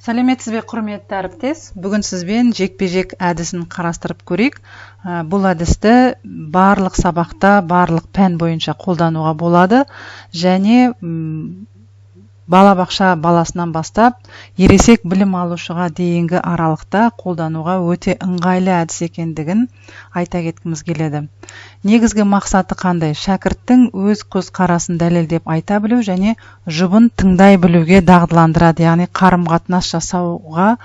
Сәлеметсіз бе, құрметті әріптес? Бүгін сізбен жекпе-жек әдісін қарастырып көрейік. Бұл әдісті барлық сабақта, барлық пән бойынша қолдануға болады. Және балабақша баласынан бастап, ересек білім алушыға дейінгі аралықта қолдануға өте ыңғайлы әдіс екендігін айта кеткіміз келеді. Негізгі мақсаты қандай? Шәкірттің өз көзқарасын дәлелдеп айта білу және жұбын тыңдай білуге дағдыландырады, яғни қарым-қатынас жасауға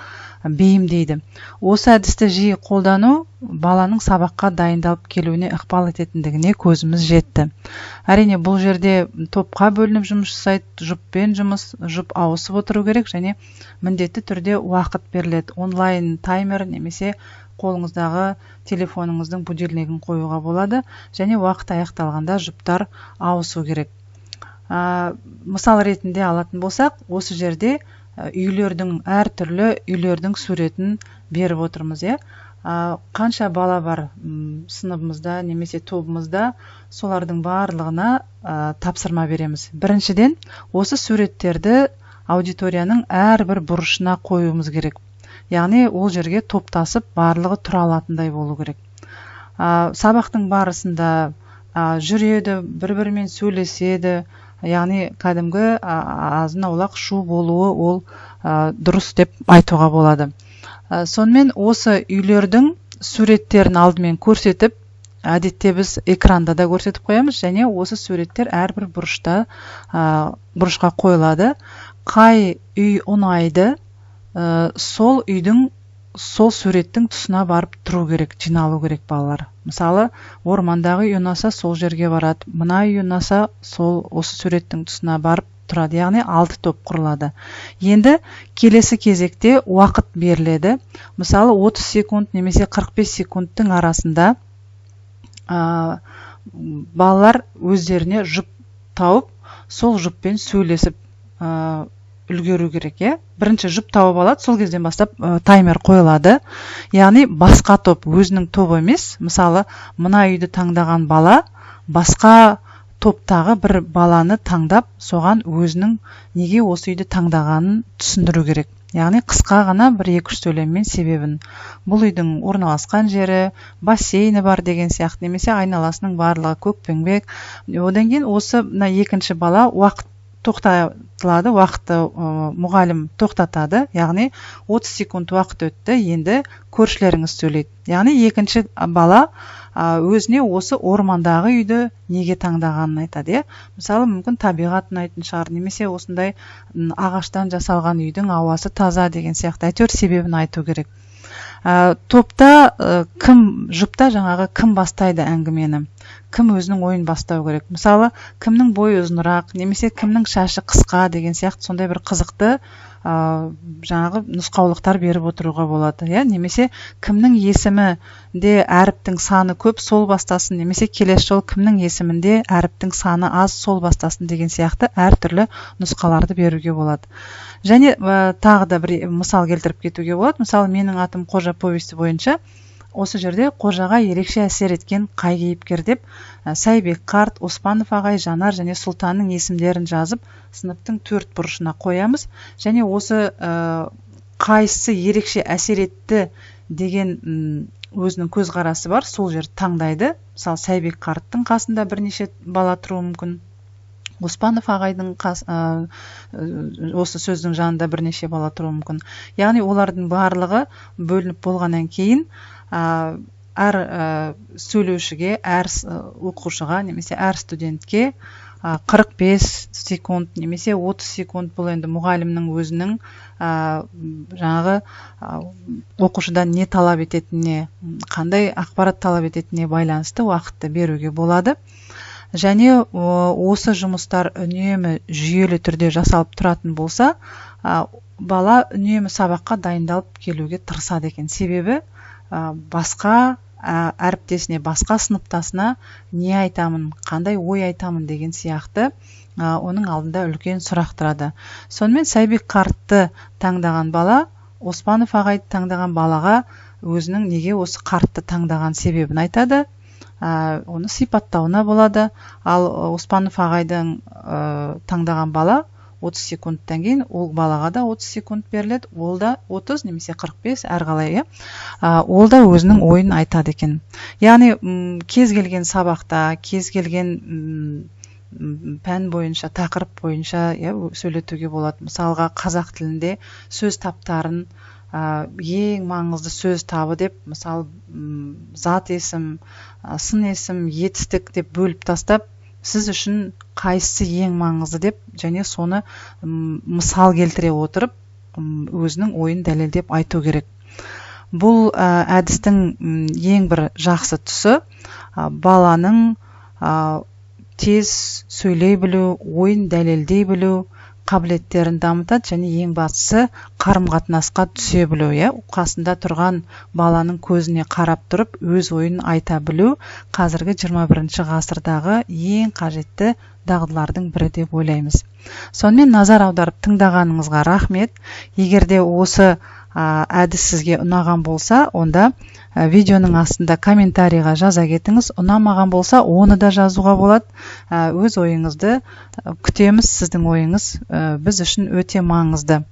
бейімдейді. Осы әдісті жиі қолдану баланың сабаққа дайындалып келуіне ықпал ететіндігіне көзіміз жетті. Әрине, бұл жерде топқа бөлініп жұмыс жасайды, жұппен жұмыс, жұп ауысып отыру керек және міндетті түрде уақыт беріледі. Онлайн таймер немесе қолыңыздағы телефоныңыздың будильнигін қоюға болады және уақыт аяқталғанда жұптар ауысу керек. Мысал ретінде алатын болсақ, осы жерде үйлердің, әртүрлі үйлердің суретін беріп отырмыз. Қанша бала бар сыныбымызда немесе тобымызда, солардың барлығына тапсырма береміз. Біріншіден, осы суреттерді аудиторияның әрбір бұрышына қоюымыз керек. Яғни ол жерге топтасып барлығы тұра алатындай болу керек. Сабақтың барысында жүреді, бір-бірімен сөйлеседі, яғни кәдімгі азын-аулақ шу болуы ол дұрыс деп айтуға болады. Сонымен осы үйлердің суреттерін алдымен көрсетіп, әдетте біз экранда да көрсетіп қоямыз және осы суреттер әрбір бұрышқа қойылады. Қай үй ұнайды, сол үйдің, сол суреттің тұсына барып тұру керек, жиналу керек балалар. Мысалы, ормандағы үй ұнаса, сол жерге барады. Мына үй ұнаса, сол осы суреттің тұсына барып тұрады. Яғни 6 топ құрылады. Енді келесі кезекте уақыт беріледі. Мысалы, 30 секунд немесе 45 секундтың арасында балалар өздеріне жұп тауып, сол жұппен сөйлесіп үлгеру керек. Бірінші жұп тауып алады, сол кезден бастап таймер қойылады. Яғни басқа топ өзінің тобы емес. Мысалы, мына үйді таңдаған бала басқа топтағы бір баланы таңдап, соған өзінің неге осы үйді таңдағанын түсіндіру керек. Яғни қысқа ғана 1-2 сөйлеммен себебін. Бұл үйдің орналасқан жері, бассейні бар деген сияқты, немесе айналасының барлығы көкпеңбек. Одан кейін осы екінші бала уақыт тоқтатылады, уақытты мұғалім тоқтатады. Яғни 30 секунд уақыт өтті, енді көршілеріңіз сөйлейді. Яғни екінші бала өзіне осы ормандағы үйді неге таңдағанын айтады. Мысалы, мүмкін табиғат ұнайтын шығар, немесе осындай ағаштан жасалған үйдің ауасы таза деген сияқты, әйтеуір себебін айту керек. Топта жұпта жаңағы кім бастайды әңгімені, кім өзінің ойын бастау керек. Мысалы, кімнің бойы ұзынырақ, немесе кімнің шашы қысқа деген сияқты сондай бір қызықты жаңағы нұсқаулықтар беріп отыруға болады. Немесе кімнің есімінде әріптің саны көп, сол бастасын, немесе келесі жол кімнің есімінде әріптің саны аз, сол бастасын деген сияқты әртүрлі нұсқаларды беруге болады. Және тағы да бір мысал келтіріп кетуге болады. Мысалы, менің атым Қожа повесті бойынша осы жерде Қожаға ерекше әсер еткен қай кейіпкер деп Сайбек қарт, Оспанов ағай, Жанар және Сұлтанның есімдерін жазып, сыныптың 4 бұрышына қоямыз. Және осы қайсысы ерекше әсер етті деген өзінің көзқарасы бар, сол жерді таңдайды. Мысалы, Сайбек қарттың қасында бірнеше бала тұруы мүмкін. Оспанов ағайдың осы сөздің жанында бірнеше бала тұруы мүмкін. Яғни олардың барлығы бөлініп болғаннан кейін әр сөйлеушіге, әр оқушыға немесе әр студентке 45 секунд немесе 30 секунд, бұл енді мұғалімнің өзінің жаңағы оқушыдан не талап ететініне, қандай ақпарат талап ететініне байланысты уақытты беруге болады. Және осы жұмыстар үнемі жүйелі түрде жасалып тұратын болса, бала үнемі сабаққа дайындалып келуге тырысады екен. Себебі басқа әріптесіне, басқа сыныптасына не айтамын, қандай ой айтамын деген сияқты оның алдында үлкен сұрақ тұрады. Сонымен Сайбек қартты таңдаған бала, Оспанов ағайды таңдаған балаға өзінің неге осы қартты таңдаған себебін айтады. Оны сипаттауына болады. Ал Оспанов ағайдың таңдаған бала 30 секундтан кейін ол балаға да 30 секунд беріледі, ол да 30 немесе 45 әрқалай, ол да өзінің ойын айтады екен. Яғни кез келген сабақта, кез келген пән бойынша, тақырып бойынша сөйлетуге болады. Мысалға қазақ тілінде сөз таптарын ең маңызды сөз табы деп, мысалы зат есім, сын есім, етістік деп бөліп тастап, сіз үшін қайсысы ең маңызды деп, және соны мысал келтіре отырып, өзінің ойын дәлелдеп айту керек. Бұл әдістің ең бір жақсы тұсы баланың тез сөйлей білу, ойын дәлелдей білу қабілеттерін дамытады, және ең бастысы қарым-қатынасқа түсе білу. Қасында тұрған баланың көзіне қарап тұрып, өз ойын айта білу қазіргі 21 ғасырдағы ең қажетті дағдылардың бірі деп ойлаймыз. Сонымен назар аударып тыңдағаныңызға рахмет. Егерде осы әдіс сізге ұнаған болса, онда видеоның астында комментарийға жаза кетіңіз. Ұнамаған болса, оны да жазуға болады. Өз ойыңызды күтеміз, сіздің ойыңыз біз үшін өте маңызды.